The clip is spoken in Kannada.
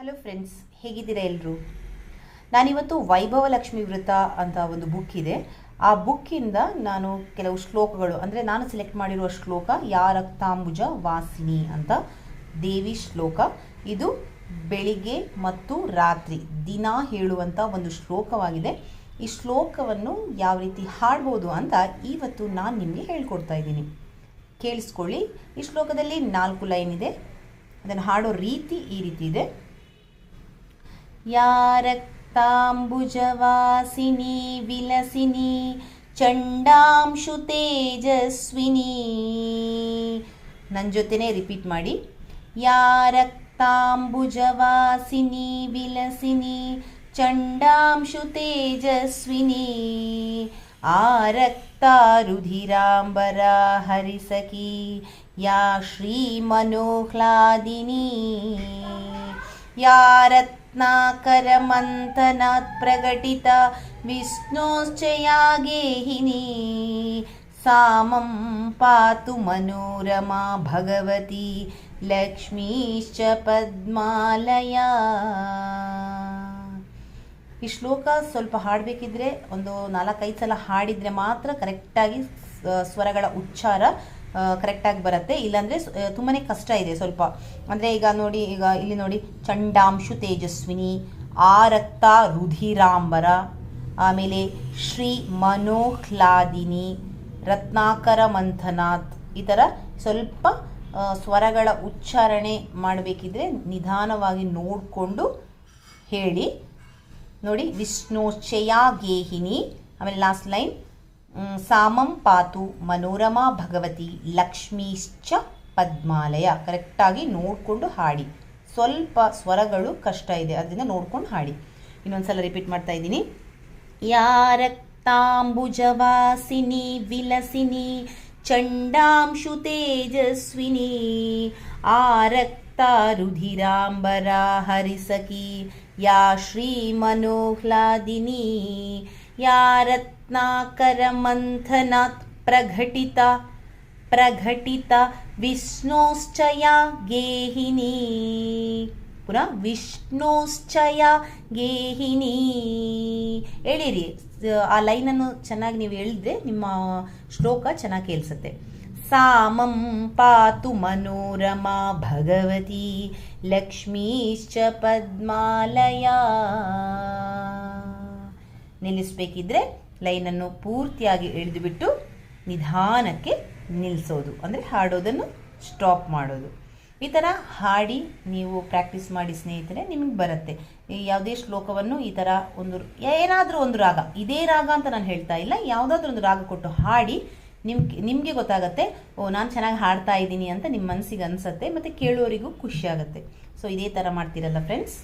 ಹಲೋ ಫ್ರೆಂಡ್ಸ್, ಹೇಗಿದ್ದೀರಾ ಎಲ್ಲರೂ? ನಾನಿವತ್ತು ವೈಭವ ಲಕ್ಷ್ಮಿ ವ್ರತ ಅಂತ ಒಂದು ಬುಕ್ ಇದೆ. ಆ ಬುಕ್ಕಿಂದ ನಾನು ಕೆಲವು ಶ್ಲೋಕಗಳು, ಅಂದರೆ ನಾನು ಸೆಲೆಕ್ಟ್ ಮಾಡಿರುವ ಶ್ಲೋಕ ಯಾ ರಕ್ತಾಂಬುಜ ವಾಸಿನಿ ಅಂತ ದೇವಿ ಶ್ಲೋಕ. ಇದು ಬೆಳಿಗ್ಗೆ ಮತ್ತು ರಾತ್ರಿ ದಿನ ಹೇಳುವಂಥ ಒಂದು ಶ್ಲೋಕವಾಗಿದೆ. ಈ ಶ್ಲೋಕವನ್ನು ಯಾವ ರೀತಿ ಹಾಡ್ಬೋದು ಅಂತ ಇವತ್ತು ನಾನು ನಿಮಗೆ ಹೇಳ್ಕೊಡ್ತಾ ಇದ್ದೀನಿ. ಕೇಳಿಸ್ಕೊಳ್ಳಿ. ಈ ಶ್ಲೋಕದಲ್ಲಿ 4 ಲೈನ್ ಇದೆ. ಅದನ್ನು ಹಾಡೋ ರೀತಿ ಈ ರೀತಿ ಇದೆ. ಯಾ ರಕ್ತಾಂಬುಜವಾಸಿನಿ ವಿಲಸಿನಿ ಚಂಡಾಂಶು ತೇಜಸ್ವಿನಿ. ನನ್ನ ಜೊತೆನೇ ರಿಪೀಟ್ ಮಾಡಿ. ಯಾ ರಕ್ತಾಂಬುಜವಾಸಿನಿ ವಿಲಸಿನಿ ಚಂಡಾಂಶು ತೇಜಸ್ವಿನಿ. ಆ ರಕ್ತ ರುಧಿರಾಂಬರ ಹರಿಸಖಿ ಯಾ ಶ್ರೀ ಮನೋಹ್ಲಾದಿನಿ. ಯಾ ರತ್ನಾಕರ ಮಂಥನಾತ್ ಪ್ರಕಟಿತ ವಿಷ್ಣೋಶ್ಚಯಾ ಗೇಹಿನಿ. ಸಾಮಂ ಪಾತು ಮನೋರಮಾ ಭಗವತಿ ಲಕ್ಷ್ಮೀಶ್ಚ ಪದ್ಮಾಲಯ. ಈ ಶ್ಲೋಕ ಸ್ವಲ್ಪ ಹಾಡಬೇಕಿದ್ರೆ ಒಂದು 4-5 ಸಲ ಹಾಡಿದರೆ ಮಾತ್ರ ಕರೆಕ್ಟಾಗಿ ಸ್ವರಗಳ ಉಚ್ಚಾರ ಕರೆಕ್ಟಾಗಿ ಬರುತ್ತೆ. ಇಲ್ಲಾಂದರೆ ತುಂಬಾ ಕಷ್ಟ ಇದೆ ಸ್ವಲ್ಪ. ಅಂದರೆ ಈಗ ಇಲ್ಲಿ ನೋಡಿ, ಚಂಡಾಂಶು ತೇಜಸ್ವಿನಿ, ಆ ರಕ್ತ ರುಧಿರಾಂಬರ, ಆಮೇಲೆ ಶ್ರೀ ಮನೋಹ್ಲಾದಿನಿ, ರತ್ನಾಕರ ಮಂಥನಾಥ್. ಈ ಥರ ಸ್ವಲ್ಪ ಸ್ವರಗಳ ಉಚ್ಚಾರಣೆ ಮಾಡಬೇಕಿದ್ರೆ ನಿಧಾನವಾಗಿ ನೋಡಿಕೊಂಡು ಹೇಳಿ. ನೋಡಿ, ವಿಷ್ಣೋಶ್ಚಯಾ ಗೇಹಿನಿ, ಆಮೇಲೆ ಲಾಸ್ಟ್ ಲೈನ್ ಸಾಮಂ ಪಾತು ಮನೋರಮಾ ಭಗವತಿ ಲಕ್ಷ್ಮೀಶ್ಚ ಪದ್ಮಾಲಯ. ಕರೆಕ್ಟಾಗಿ ನೋಡಿಕೊಂಡು ಹಾಡಿ. ಸ್ವಲ್ಪ ಸ್ವರಗಳು ಕಷ್ಟ ಇದೆ, ಅದರಿಂದ ನೋಡ್ಕೊಂಡು ಹಾಡಿ. ಇನ್ನೊಂದ್ಸಲ ರಿಪೀಟ್ ಮಾಡ್ತಾ ಇದ್ದೀನಿ. ಯಾ ರಕ್ತಾಂಬುಜವಾಸಿನಿ ವಿಲಸಿನಿ ಚಂಡಾಂಶು ತೇಜಸ್ವಿನಿ. ಆ ರಕ್ತ ರುಧಿರಾಂಬರ ಹರಿಸಖಿ ಯಾ ಶ್ರೀ ಮನೋಹ್ಲಾದಿನಿ. ಯಾ ರತ್ನಾಕರ ಮಂಥನಾತ್ ಪ್ರಘಟಿತ ವಿಷ್ಣೋಶ್ಚಯಾ ಗೇಹಿನಿ. ಪುನಃ ವಿಷ್ಣೋಶ್ಚಯಾ ಗೇಹಿನಿ. ಹೇಳಿರಿ, ಆ ಲೈನನ್ನು ಚೆನ್ನಾಗಿ ನೀವು ಹೇಳಿದ್ರೆ ನಿಮ್ಮ ಶ್ಲೋಕ ಚೆನ್ನಾಗಿ ಕೇಳಿಸುತ್ತೆ. ಸಾಮಂ ಪಾತು ಮನೋರಮಾ ಭಗವತಿ ಲಕ್ಷ್ಮೀಶ್ಚ ಪದ್ಮಾಲಯ. ನಿಲ್ಲಿಸಬೇಕಿದ್ರೆ ಲೈನನ್ನು ಪೂರ್ತಿಯಾಗಿ ಎಳೆದುಬಿಟ್ಟು ನಿಧಾನಕ್ಕೆ ನಿಲ್ಲಿಸೋದು, ಅಂದರೆ ಹಾಡೋದನ್ನು ಸ್ಟಾಪ್ ಮಾಡೋದು. ಈ ಥರ ಹಾಡಿ ನೀವು ಪ್ರಾಕ್ಟೀಸ್ ಮಾಡಿ ಸ್ನೇಹಿತರೆ, ನಿಮಗೆ ಬರುತ್ತೆ. ಯಾವುದೇ ಶ್ಲೋಕವನ್ನು ಈ ಥರ ಏನಾದರೂ ಒಂದು ರಾಗ, ಇದೇ ರಾಗ ಅಂತ ನಾನು ಹೇಳ್ತಾ ಇಲ್ಲ, ಯಾವುದಾದ್ರೂ ಒಂದು ರಾಗ ಕೊಟ್ಟು ಹಾಡಿ ನಿಮಗೆ ಗೊತ್ತಾಗುತ್ತೆ, ಓ ನಾನು ಚೆನ್ನಾಗಿ ಹಾಡ್ತಾ ಇದ್ದೀನಿ ಅಂತ ನಿಮ್ಮ ಮನಸ್ಸಿಗೆ ಅನಿಸುತ್ತೆ, ಮತ್ತು ಕೇಳೋರಿಗೂ ಖುಷಿ ಆಗುತ್ತೆ. ಸೊ ಇದೇ ಥರ ಮಾಡ್ತೀರಲ್ಲ ಫ್ರೆಂಡ್ಸ್.